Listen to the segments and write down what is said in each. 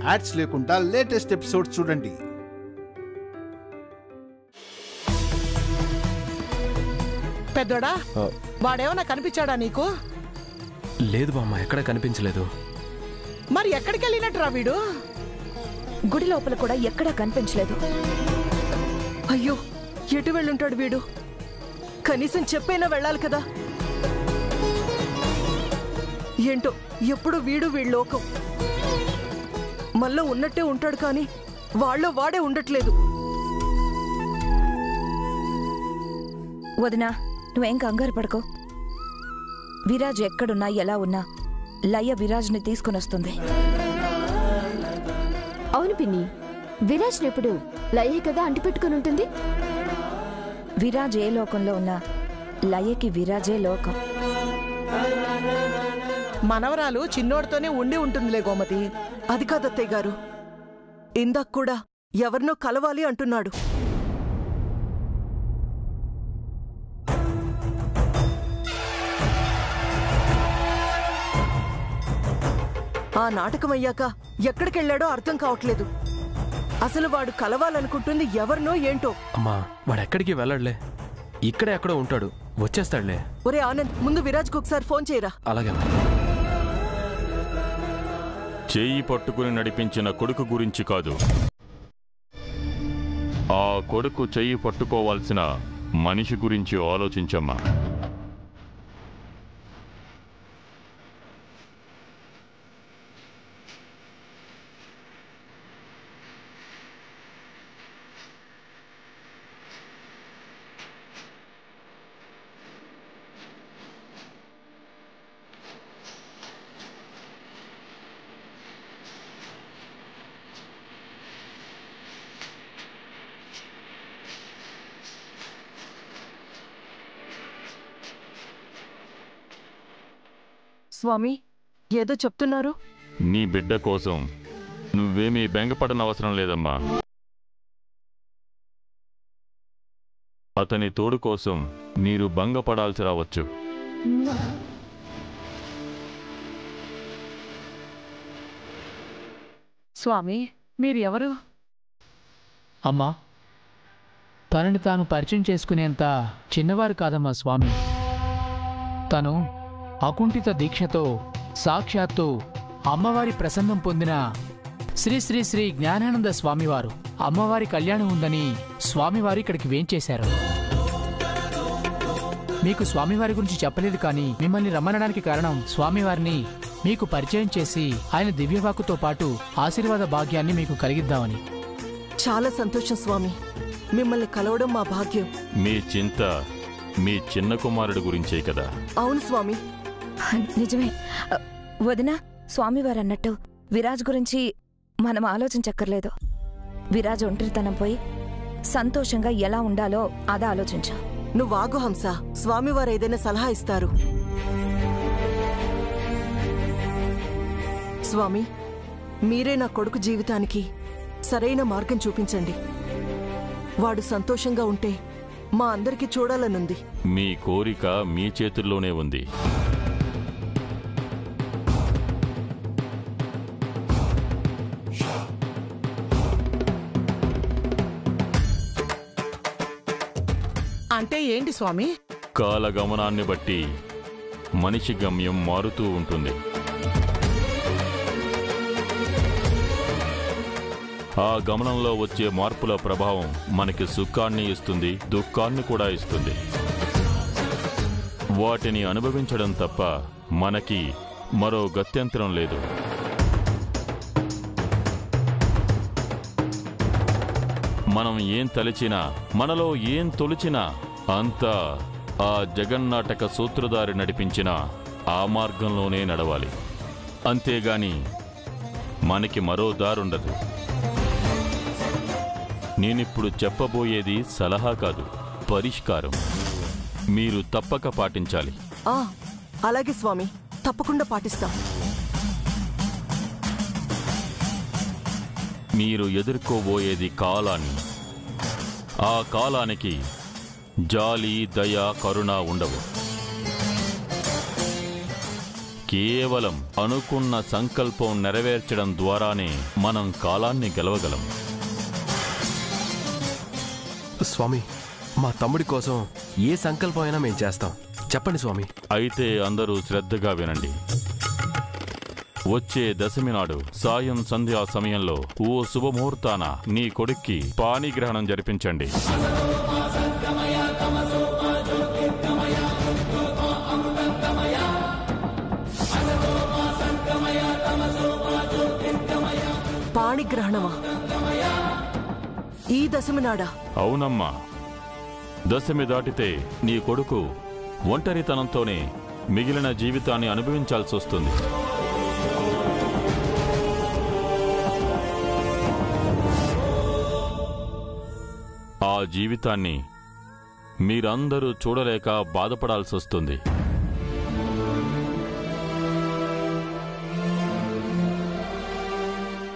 Ads లేకుండా latest episode చూడండి. పెద్దోడా, వాడేమన్నా కనిపించాడా నీకు? లేదు బామ్మ, ఎక్కడ కనిపించలేదు. మరి ఎక్కడికి వెళ్ళినట్టురా వీడు? గుడి లోపల కూడా ఎక్కడా కనిపించలేదు. అయ్యో, ఎటు వెళ్ళుంటాడు వీడు? కనీసం చెప్పైనా వెళ్ళాలి కదా. ఏంటో ఎప్పుడు వీడు వీళ్ళోకం మళ్ళీ ఉన్నట్టే ఉంటాడు, కానీ వాళ్ళో వాడే ఉండట్లేదు. వదినా, నువ్వేం కంగారు పడుకో. విరాజ్ ఎక్కడున్నా ఎలా ఉన్నా లయ విరాజ్ని తీసుకునొస్తుంది. అవును పిన్ని, విరాజ్ని ఎప్పుడు లయే కదా అంటిపెట్టుకుని ఉంటుంది. విరాజ్ ఏ లోకంలో ఉన్నా లయకి విరాజే లోకం. మనవరాలు చిన్నోడితోనే ఉండి ఉంటుందిలే గోమతి. అది కాదత్తయ్య గారు, ఇందాక కూడా ఎవరినో కలవాలి అంటున్నాడు. ఆ నాటకం అయ్యాక ఎక్కడికెళ్లాడో అర్థం కావట్లేదు. అసలు వాడు కలవాలనుకుంటుంది ఎవరినో ఏంటో. అమ్మా, వాడెక్కడికి వెళ్ళడులే, ఇక్కడే ఎక్కడో ఉంటాడు, వచ్చేస్తాడులే. ఒరే ఆనంద్, ముందు విరాజ్కి ఒకసారి ఫోన్ చేయరా. అలాగే. చేయి పట్టుకుని నడిపించిన కొడుకు గురించి కాదు, ఆ కొడుకు చెయ్యి పట్టుకోవాల్సిన మనిషి గురించి ఆలోచించమ్మా. స్వామి, ఏదో చెప్తున్నారు. నీ బిడ్డ కోసం నువ్వేమీ బెంగపడనవసరం లేదమ్మా. అతని తోడు కోసం మీరు భంగపడాల్సి రావచ్చు. స్వామి, మీరు ఎవరు? అమ్మా, తనని తాను పరిచయం చేసుకునేంత చిన్నవారు కాదమ్మా స్వామి. తను అకుంఠిత దీక్షతో సాక్షాత్తు అమ్మవారి ప్రసన్నం పొందిన శ్రీ శ్రీ శ్రీ జ్ఞానానంద స్వామివారు. అమ్మవారి కళ్యాణం ఉందని స్వామివారు ఇక్కడికి వేంచేశారు. మీకు స్వామివారి గురించి చెప్పలేదు, కానీ మిమ్మల్ని రమ్మనడానికి కారణం స్వామివారిని మీకు పరిచయం చేసి ఆయన దివ్యవాకుతో పాటు ఆశీర్వాద భాగ్యాన్ని మీకు కలిగిద్దామని. చాలా సంతోషం స్వామి, మిమ్మల్ని కలవడం మా భాగ్యం. మీ చింత మీ చిన్న కుమారుడు గురించే కదా? అవును స్వామి, నిజమే. వదినా, స్వామివారు అన్నట్టు విరాజ్ గురించి మనం ఆలోచించక్కర్లేదు. విరాజ్ ఒంటరితనం పోయి సంతోషంగా ఎలా ఉండాలో అదా ఆలోచించు. నువ్వాగు హంస, స్వామివారు ఏదైనా సలహా ఇస్తారు. స్వామి, మీరే నా కొడుకు జీవితానికి సరైన మార్గం చూపించండి. వాడు సంతోషంగా ఉంటే మా అందరికీ చూడాలనుంది. మీ కోరిక మీ చేతుల్లోనే ఉంది. అంటే ఏంటి స్వామి? కాలగమనాన్ని బట్టి మనిషి గమ్యం మారుతూ ఉంటుంది. ఆ గమనంలో వచ్చే మార్పుల ప్రభావం మనకి సుఖాన్ని ఇస్తుంది, దుఃఖాన్ని కూడా ఇస్తుంది. వాటిని అనుభవించడం తప్ప మనకి మరో గత్యంతరం లేదు. మనం ఏం తలచినా, మనలో ఏం తొలిచినా అంతా ఆ జగన్నాటక సూత్రధారి నడిపించిన ఆ మార్గంలోనే నడవాలి. అంతేగాని మనకి మరో దారుండదు. నేనిప్పుడు చెప్పబోయేది సలహా కాదు, పరిష్కారం. మీరు తప్పక పాటించాలి. అలాగే స్వామి, తప్పకుండా పాటిస్తాం. మీరు ఎదుర్కోబోయేది కాలాన్ని. ఆ కాలానికి జాలి, దయ, కరుణ ఉండవు. కేవలం అనుకున్న సంకల్పం నెరవేర్చడం ద్వారానే మనం కాలాన్ని గెలవగలం. స్వామి, మా తమ్ముడి కోసం ఏ సంకల్పం అయినా మేము చేస్తాం. చెప్పండి స్వామి. అయితే అందరూ శ్రద్ధగా వినండి. వచ్చే దశమి నాడు సాయం సంధ్యా సమయంలో ఓ శుభముహూర్తాన నీ కొడుక్కి పాణిగ్రహణం జరిపించండి. పాణిగ్రహణమా? ఈ దశమి నాడా? అవునమ్మా. దశమి దాటితే నీ కొడుకు ఒంటరితనంతోనే మిగిలిన జీవితాన్ని అనుభవించాల్సి వస్తుంది. ఆ జీవితాన్ని మీరందరూ చూడలేక బాధపడాల్సి వస్తుంది.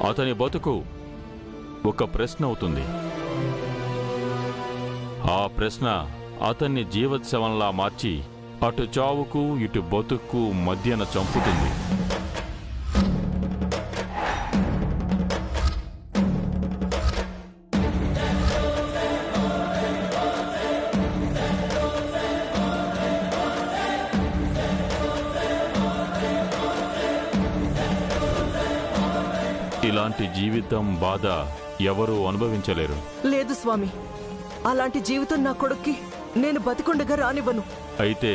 అతని బతుకు ఒక ప్రశ్న అవుతుంది. ఆ ప్రశ్న అతన్ని జీవోత్సవంలా మార్చి అటు చావుకు ఇటు బతుక్కు మధ్యన చంపుతుంది. ఇలాంటి జీవితం బాధ ఎవరూ అనుభవించలేరు. లేదు స్వామి, అలాంటి జీవితం నా కొడుక్కి నేను బతికుండగా రానివ్వను. అయితే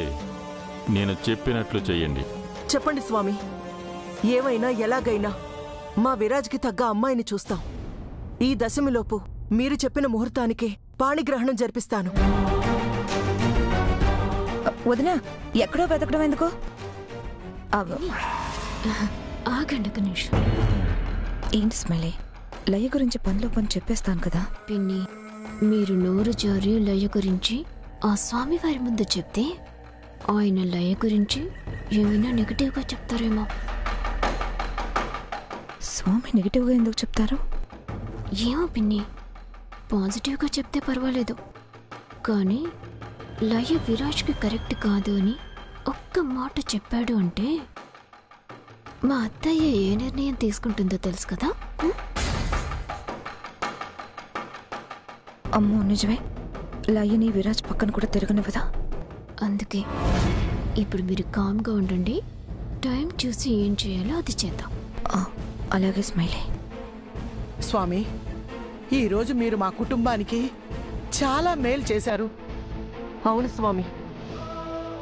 నేను చెప్పినట్లు చెయ్యండి. చెప్పండి స్వామి. ఏమైనా ఎలాగైనా మా విరాజ్కి తగ్గ అమ్మాయిని చూస్తాం. ఈ దశమిలోపు మీరు చెప్పిన ముహూర్తానికే పాణిగ్రహణం జరిపిస్తాను. వదినా, ఎక్కడో వెతకడం ఎందుకు? ఆగండి ఒక నిమిషం. ఏంటి స్మైలీ, లయ గురించి పనిలో పని చెప్పేస్తాను కదా. పిన్ని, మీరు నోరు జారి లయ గురించి ఆ స్వామివారి ముందు చెప్తే ఆయన లయ గురించి ఏమైనా నెగటివ్గా చెప్తారేమో. స్వామి నెగటివ్గా ఎందుకు చెప్తారు? ఏమో పిన్ని, పాజిటివ్గా చెప్తే పర్వాలేదు, కానీ లయ విరాజ్కి కరెక్ట్ కాదు అని ఒక్క మాట చెప్పాడు అంటే మా అత్తయ్య ఏ నిర్ణయం తీసుకుంటుందో తెలుసు కదా. అమ్మో నిజమే, లయని విరాజ్ పక్కన కూడా తిరగనివ్వదా. అందుకే ఇప్పుడు మీరు కామ్గా ఉండండి, టైం చూసి ఏం చేయాలో అది చేద్దాం. అలాగే స్మైలీ. స్వామి, ఈరోజు మీరు మా కుటుంబానికి చాలా మేలు చేశారు. అవును స్వామి,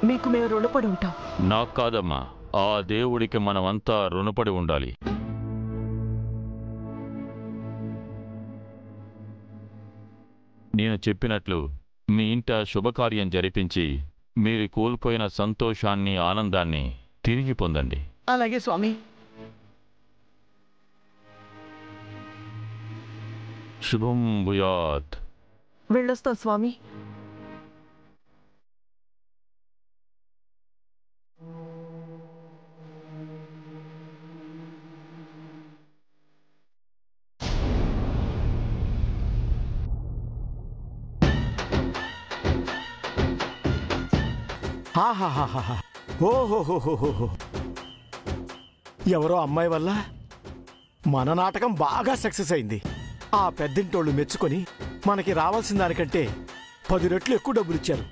మీకు మేము రుణపడి ఉంటాం. నాకు కాదమ్మా, ఆ దేవుడికి మనమంతా రుణపడి ఉండాలి. నేను చెప్పినట్లు మీ ఇంట శుభకార్యం జరిపించి మీరు కోల్పోయిన సంతోషాన్ని, ఆనందాన్ని తిరిగి పొందండి. అలాగే స్వామి. శుభం భూయాత్. వెళ్ళొస్తాం స్వామి. ఓహోహోహోహో, ఎవరో అమ్మాయి వల్ల మన నాటకం బాగా సక్సెస్ అయింది. ఆ పెద్దింటోళ్ళు మెచ్చుకొని మనకి రావాల్సిన దానికంటే 10 రెట్లు ఎక్కువ డబ్బులు ఇచ్చారు.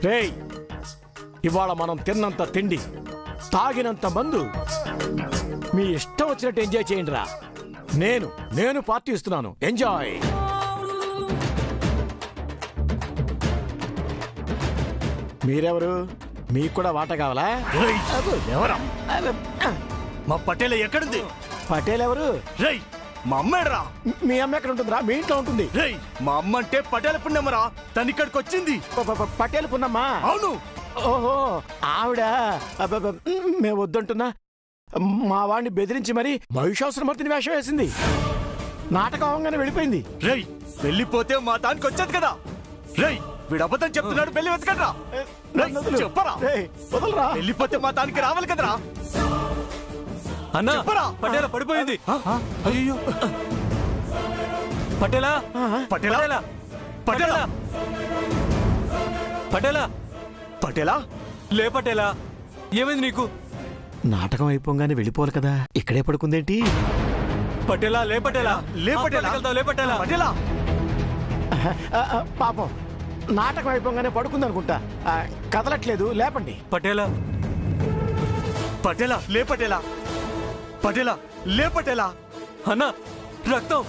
రేయ్, ఇవాళ మనం తిన్నంత తిండి, తాగినంత మందు, మీ ఇష్టం వచ్చినట్టు ఎంజాయ్ చేయండి రా. నేను పార్టీ ఇస్తున్నాను. ఎంజాయ్. మీరెవరు? మీకు కూడా వాట కావాలా? ఎవరా? మా పటేల ఎక్కడుంది? పటేల్ ఎవరు? రేయ్, మా అమ్మేడరా. మీ అమ్మ ఎక్కడ ఉంటుందిరా? మీ ఇంట్లో ఉంటుంది. రేయ్, మా అమ్మ అంటే పటేల పుణ్యమరా, తను ఇక్కడికి వచ్చింది. పటేల్ పున్నమ్మా? అవును. ఓహో, ఆవిడ. మేము వద్దంటున్నా, మా వాడిని బెదిరించి మరి మహిషాసురమర్దిని వేషం వేసింది. నాటకం అవగానే వెళ్ళిపోయింది. రేయ్, వెళ్ళిపోతే మా తానికి వచ్చేది కదా. రేయ్, వీడు అబద్ధం చెప్తున్నాడు, పెళ్లి వెతకడరా. చెప్పరా, వెళ్ళిపోతే మా తానికి రావాలి కదరా. అన్నా, పటేలా పడిపోయింది. అయ్యో, పటేలా పటేలా పటేలా పటేలా పటేలా లే పటేలా, ఏమైంది నీకు? నాటకం అయిపోగానే వెళ్ళిపోవాలి కదా, ఇక్కడే పడుకుందేంటి? పటేలా లే పటేలా, లే పటేలా, లే పటేలా, పటేలా. పాపం నాటకం అయిపోగానే పడుకుందనుకుంటా, కదలట్లేదు, లేపండి. పటేలా పటేలా లే పటేలా, పటేలా లే పటేలా. అన్నా రక్తం.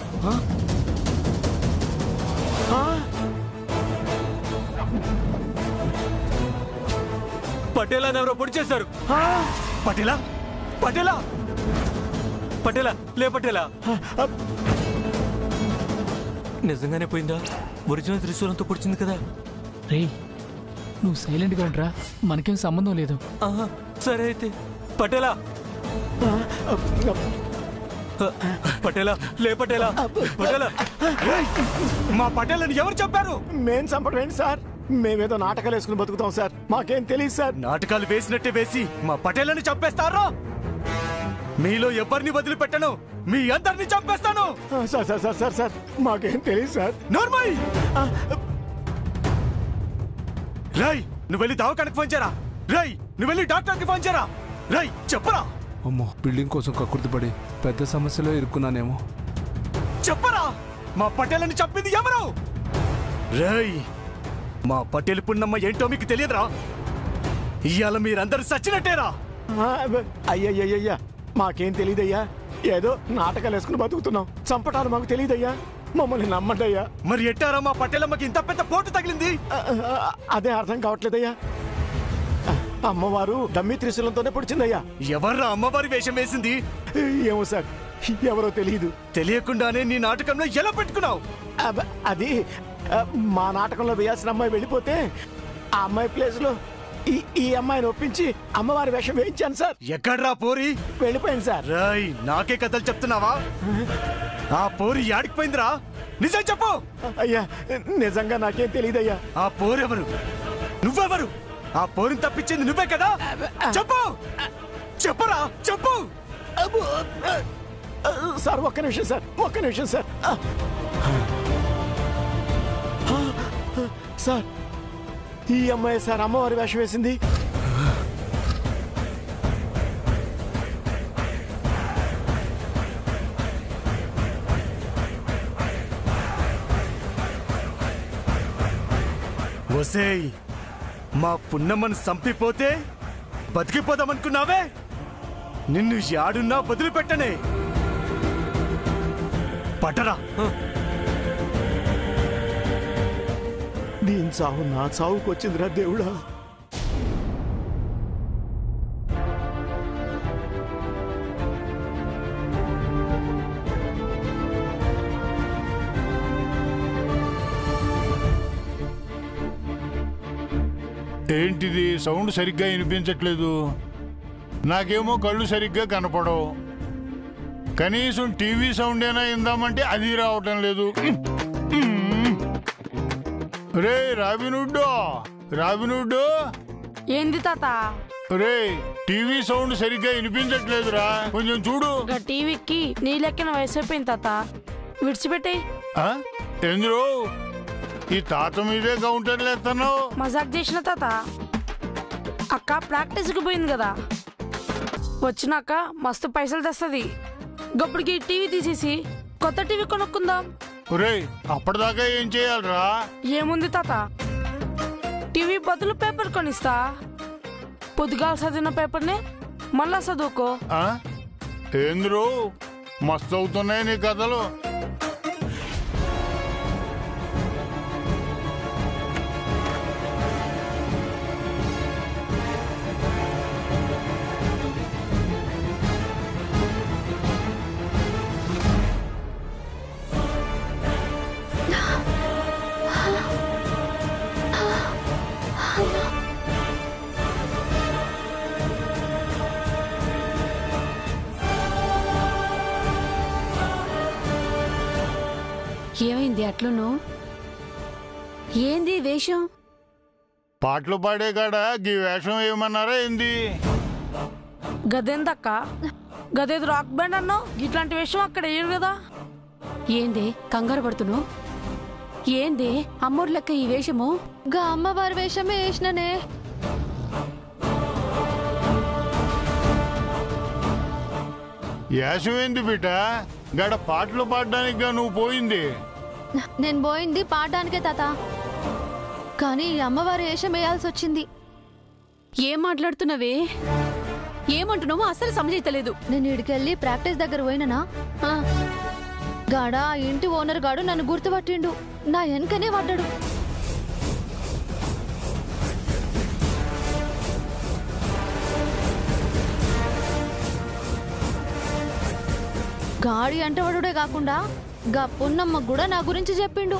పటేలా ఎవరో పొడి చేశారు. పటేలా పటేలా పటేలా లే పటేలా. నిజంగానే పోయిందా? ఒరిజినల్ త్రిశూలంతో పొడిచింది కదా. రే నువ్వు సైలెంట్గా ఉంటారా, మనకేం సంబంధం లేదు. సరే అయితే పటేలా, పటేలా లే పటేలా, పటేలా. మా పటేలని ఎవరు చెప్పారు? మేం చంపడం సార్, మేమేదో నాటకాలు వేసుకుని బతుకుతాం సార్, మాకేం తెలియదు సార్. నాటకాలు వేసినట్టే వేసి మా పటేలని చంపేస్తారా? మీలో ఎవరిని వదిలిపెట్టను, మీ అందరిని చంపేస్తాను. Sir sir sir sir sir మాకేం తెలియదు సార్. నోర్మై రై, నువ్వు వెళ్ళి దవాఖానకి ఫోన్ చేయరా. రై, నువ్వు వెళ్ళి డాక్టర్కి ఫోన్ చేయరా. రై చెప్పరా. అమ్మో, బిల్డింగ్ కోసం కక్కుర్తిపడి పెద్ద సమస్యలో ఇరుక్కున్నానేమో. చెప్పరా, మా పటేలని చంపింది ఎవరు? రై, మా పటేల్ పున్నమ్మ ఏంటో మీకు తెలియదురా. ఇవాళ మీరందరూ సచ్చినట్టేరా. అయ్యయ్యయ్యా, మాకేం తెలియదయ్యా, ఏదో నాటకాలు వేసుకుని బతుకుతున్నాం, చంపటాలు మాకు తెలియదయ్యా, మమ్మల్ని నమ్మండి అయ్యా. మరి ఎట్టారా మా పటేలమ్మకి ఇంత పెద్ద పోటు తగిలింది? అదే అర్థం కావట్లేదయ్యా. అమ్మవారు డమ్మి త్రిశూలంతోనే పొడిచిందయ్యా. ఎవర్రా అమ్మవారి వేషం వేసింది? ఏమో సార్, ఎవరో తెలియదు. తెలియకుండానే నీ నాటకంలో ఎలా పెట్టుకున్నావు? అది మా నాటకంలో వేయాల్సిన అమ్మాయి వెళ్ళిపోతే ఆ అమ్మాయి ప్లేస్ లో ఈ అమ్మాయిని ఒప్పించి అమ్మవారి వేషం వేయించాను సార్. ఎక్కడ్రా పోరి? వెళ్ళిపోయింది సార్. రాయ్, నాకే కథలు చెప్తున్నావా? ఆ పోరి యాడికిపోయిందిరా? నిజం చెప్పు. అయ్యా, నిజంగా నాకేం తెలియదయ్యా. ఆ పోరెవరు? నువ్వెవరు? ఆ పోరిని తప్పించింది నువ్వే కదా? చెప్పు, చెప్పరా, చెప్పు. సార్ ఒక్క నిమిషం సార్, ఒక్క నిమిషం సార్. సార్, ఈ అమ్మాయి సార్ అమ్మవారి వేషం వేసింది. ఒసేయ్, మా పున్నమ్మను చంపిపోతే బతికిపోదామనుకున్నావే? నిన్ను యాడున్నా వదిలిపెట్టనే. పట్టరా. దీని చావు నా చావుకు వచ్చిందిరా దేవుడా. ఏంటిది సౌండ్ సరిగ్గా వినిపించట్లేదు? నాకేమో కళ్ళు సరిగ్గా కనపడవు. కనీసం టీవీ సౌండ్ అయినా ఇందామంటే అది రావటం లేదు. రే రాబినుడ్డో, రాబినుడ్డో. ఏంది తాత? రే, టీవీ సౌండ్ సరిగ్గా వినిపించట్లేదురా, కొంచెం చూడు. టీవీకి నీ లెక్కన వయసు అయిపోయింది తాత, విడిచిపెట్టే. ఎందులో ఈ తాత మీదే కౌంటర్లు ఎత్తన్నావు? మజాక్ చేసిన తాత. అక్క ప్రాక్టీస్కి పోయింది కదా, వచ్చినాక మస్తు పైసలు తెస్తుంది. గప్పుడికి టీవీ తీసేసి కొత్త టీవీ కొనుక్కుందాం. అప్పటిదాకా ఏం చేయాలరా? ఏముంది తాత, టీవీ బదులు పేపర్ కొనిస్తా. పొద్దుగాల చదివిన పేపర్ని మళ్ళా చదువుకో. ఏంద్రో మస్తు అవుతున్నాయి నీ కథలు. ఏమైంది అట్లును? ఏంది వేషం? పాటలు పాడే కాడ గీ వేషం ఏమన్నారా ఏంది? గదేందక్క, గదేది రాక్ బ్యాండ్ అన్నావు, ఇట్లాంటి వేషం అక్కడ వేయరు కదా. ఏంది కంగారు పడుతున్నావు? ఏంది అమ్మోరు లెక్క ఈ వేషము? గా అమ్మవారి వేషమే వేసిననే. యాసమేంది బిడ్డ గడ పాటలు పాడడానికి నువ్వు పోయింది. నేను పోయింది పాడడానికే తాత, కానీ ఈ అమ్మవారు వేషం వేయాల్సి వచ్చింది. ఏం మాట్లాడుతున్నావే? ఏమంటున్నావో అసలు సమజైతలేదు. నేను ఇడికెళ్ళి ప్రాక్టీస్ దగ్గర పోయిననా గాడా ఇంటి ఓనర్ గాడు నన్ను గుర్తుపట్టిండు, నా వెనకనే పడ్డాడు. గాడి అంటవాడుడే కాకుండా గా పున్నమ్మ కూడా నా గురించి చెప్పిండు.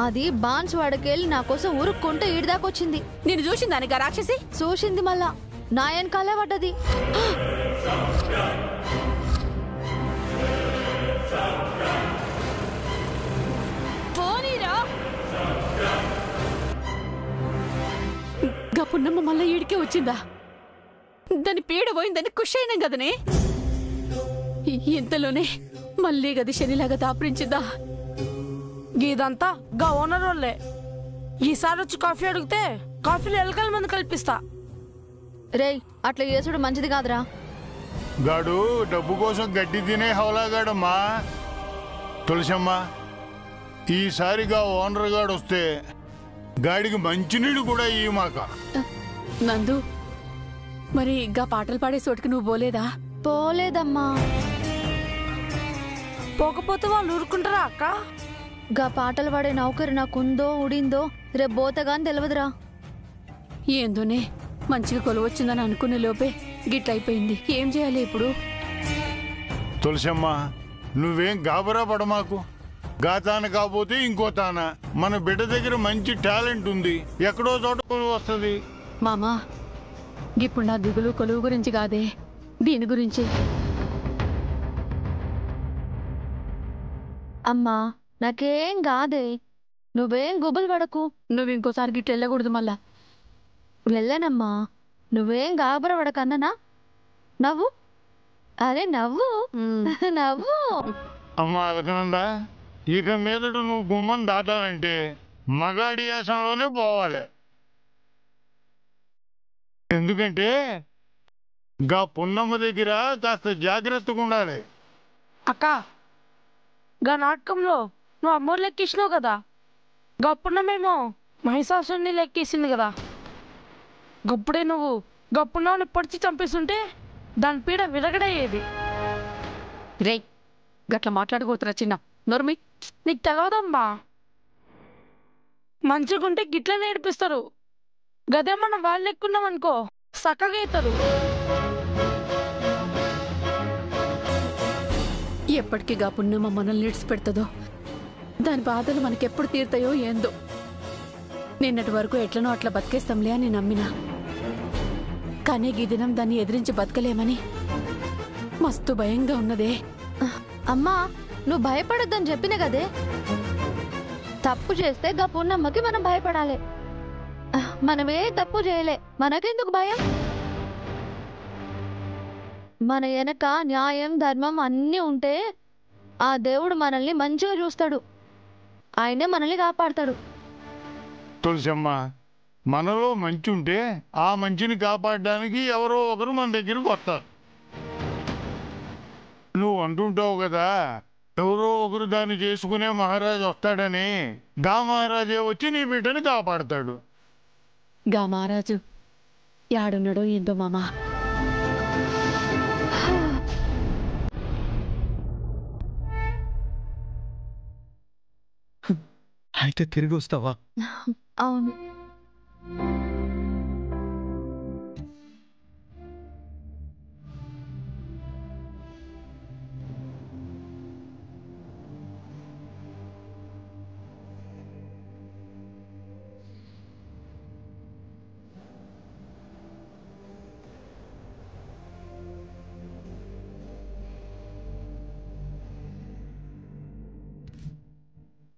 అది బాన్స్ వాడకెళ్ళి నా కోసం ఊరుక్కుంటే ఈడిదాకొచ్చింది. నేను చూసిందానిగా రాక్షసి? చూసింది మళ్ళా నా వెనకాలే పడ్డది. గా పున్నమ్మ మళ్ళా ఈడికే వచ్చిందా? దాని పీడ పోయిందని ఖుషి అయినాం కదనే. ఇంతలోనే మళ్ళీ గది శనిలాగా దాపరించిందా? గీదంతా గా ఓనర్ వాళ్ళే. ఈసారి వచ్చి కాఫీ అడిగితే కాఫీలో ఎలకల మంది కల్పిస్తా. రేయ్ అట్లా చేసుడు మంచిది కాదురా. గాడు డబ్బు కోసం గడ్డి తినే హౌలాగాడమ్మా. తులసమ్మ, ఈసారిగా ఓనర్ గాడు వస్తే గాడికి మంచినీళ్ళు కూడా ఇయ్యమాక. నందు, మరి గా పాటలు పాడే చోటుకి నువ్వు పోలేదా? పోలేదమ్మా. పోకపోతే వాళ్ళు ఊరుకుంటారా అక్క? గా పాటలు పాడే నౌకరి నాకుందో ఉడిందో రేపు పోతగాని తెలియదురా. ఏందోనే, మంచిగా కొలవచ్చిందని అనుకునే లోపే గిట్లయిపోయింది. ఏం చేయాలి ఇప్పుడు? తులసమ్మ, నువ్వేం గాబరా పడమాకు. గాతాన కాకపోతే ఇంకో తాన. మన బిడ్డ దగ్గర మంచి టాలెంట్ ఉంది, ఎక్కడో చోట వస్తుంది. మామా, ఇప్పుడు నా దిగులు కొలువు గురించి కాదే, దీని గురించి. అమ్మా నాకేం కాదే, నువ్వేం గుబులు పడకు. నువ్వు ఇంకోసారి గిట్ల వెళ్ళకూడదు మళ్ళా. వెళ్ళనమ్మా, నువ్వేం గాబర పడకన్నానా. నవ్వు, అరే నవ్వు నవ్వు. అమ్మా అదనందా, ఇక మీదట నువ్వు గుమ్మం దాటాలంటే మగాడి యాసంలోనే పోవాలి. ఎందుకంటే గా పున్నమ్మ దగ్గర కాస్త జాగ్రత్తగా ఉండాలి. అక్క, గా నాటకంలో నువ్వు అమ్మోరు లెక్కించినావు కదా, గప్పున్నమేమో మహిషాసుని లెక్కేసింది కదా. గప్పుడే నువ్వు గప్పున్నావుని పొడిచి చంపేస్తుంటే దాని పీడ విరగడయ్యేది. రే గట్ల మాట్లాడుకోతురా చిన్న నోర్మి. నీకు తెలవదమ్మా, మంచిగుంటే గిట్ల నేర్పిస్తారు. గదేమన్నా వాళ్ళు ఎక్కున్నామనుకో చక్కగా అవుతారు. ఎప్పటికీ గా పుణ్యమ మనల్ని నిడిచి పెడుతుందో, దాని బాధలు మనకెప్పుడు తీరుతాయో ఏందో. నిన్నటి వరకు ఎట్లనో అట్లా బతికేస్తాంలే అని నమ్మినా, కానీ ఈ దినం దాన్ని ఎదిరించి బతకలేమని మస్తు భయంగా ఉన్నదే. అమ్మా నువ్వు భయపడొద్దని చెప్పిన కదే. తప్పు చేస్తే గా పున్నమ్మకి మనం భయపడాలి. మనమే తప్పు చేయలే, మనకెందుకు భయం? మన వెనక న్యాయం ధర్మం అన్నీ ఉంటే ఆ దేవుడు మనల్ని మంచిగా చూస్తాడు, ఆయనే మనల్ని కాపాడతాడు. తులసమ్మ, మనలో మంచి ఉంటే ఆ మంచిని కాపాడడానికి ఎవరో ఒకరు మన దగ్గరికి వస్తారు. నువ్వు అంటుంటావు కదా, ఎవరో ఒకరు దాన్ని చేసుకునే మహారాజు వస్తాడని. గా మహారాజే వచ్చి నీ బిడ్డని కాపాడతాడు. గా మహారాజు యాడున్నాడో ఏందో మామా. అయితే తిరిగి వస్తావా? అవును.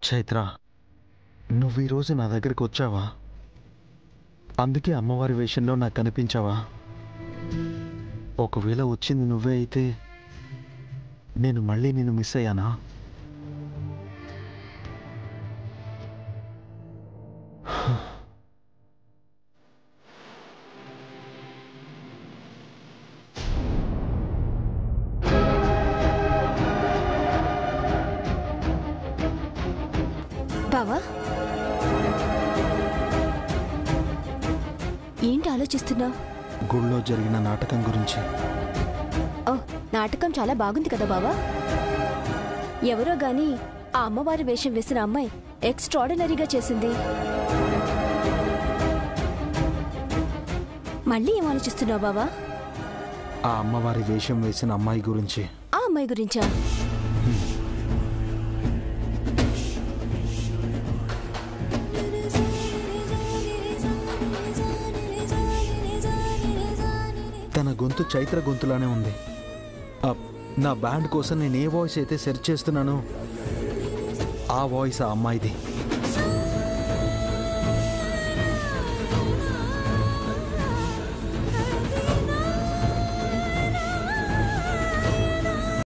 చైత్ర, నువ్వు ఈరోజు నా దగ్గరికి వచ్చావా? అందుకే అమ్మవారి వేషంలో నాకు కనిపించావా? ఒకవేళ వచ్చింది నువ్వే అయితే నేను మళ్ళీ నిన్ను మిస్ అయ్యానా? ఏంటి ఆలోచిస్తున్నావు? గుళ్ళో జరిగిన నాటకం గురించి. ఓ, నాటకం చాలా బాగుంది కదా బావా. ఎవరో గాని ఆ అమ్మవారి వేషం వేసిన అమ్మాయి ఎక్స్ట్రాడినరీగా చేసింది. మళ్ళీ ఏం ఆలోచిస్తున్నావు బావా? ఆ అమ్మవారి వేషం వేసిన అమ్మాయి గురించి. ఆ అమ్మాయి గురించా? తన గొంతు చైత్ర గొంతులానే ఉంది. నా బ్యాండ్ కోసం నేను ఏ వాయిస్ అయితే సెర్చ్ చేస్తున్నానో ఆ వాయిస్ ఆ అమ్మాయిది.